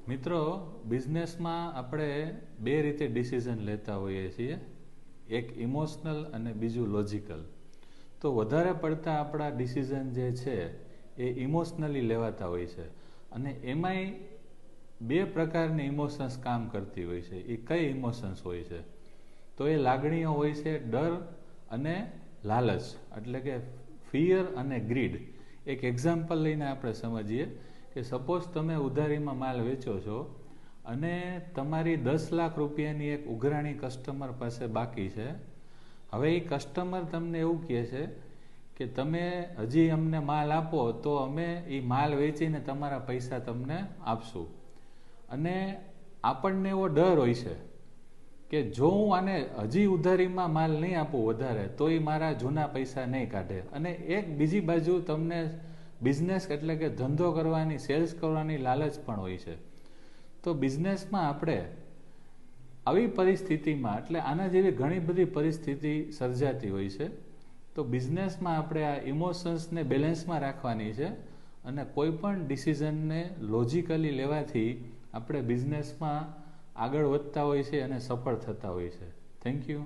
મિત્રો, બિઝનેસમાં આપણે બે રીતે ડિસિઝન લેતા હોઈએ છીએ, એક ઇમોશનલ અને બીજું લોજિકલ. તો વધારે પડતા આપણા ડિસિઝન જે છે એ ઇમોશનલી લેવાતા હોય છે, અને એમાંય બે પ્રકારની ઇમોશન્સ કામ કરતી હોય છે. એ કઈ ઇમોશન્સ હોય છે? તો એ લાગણીઓ હોય છે ડર અને લાલચ, એટલે કે ફિયર અને ગ્રીડ. એક એક્ઝામ્પલ લઈને આપણે સમજીએ કે સપોઝ તમે ઉધારીમાં માલ વેચો છો અને તમારી 10 લાખ રૂપિયાની એક ઉઘરાણી કસ્ટમર પાસે બાકી છે. હવે એ કસ્ટમર તમને એવું કહે છે કે તમે હજી અમને માલ આપો તો અમે એ માલ વેચીને તમારા પૈસા તમને આપશું. અને આપણને એવો ડર હોય છે કે જો હું આને હજી ઉધારીમાં માલ નહીં આપું વધારે તો એ મારા જૂના પૈસા નહીં કાઢે. અને એક બીજી બાજુ તમને બિઝનેસ એટલે કે ધંધો કરવાની, સેલ્સ કરવાની લાલચ પણ હોય છે. તો બિઝનેસમાં આપણે આવી પરિસ્થિતિમાં, એટલે આના જેવી ઘણી બધી પરિસ્થિતિ સર્જાતી હોય છે. તો બિઝનેસમાં આપણે આ ઇમોશન્સને બેલેન્સમાં રાખવાની છે, અને કોઈ પણ ડિસિઝનને લોજિકલી લેવાથી આપણે બિઝનેસમાં આગળ વધતા હોય છે અને સફળ થતા હોય છે. Thank you.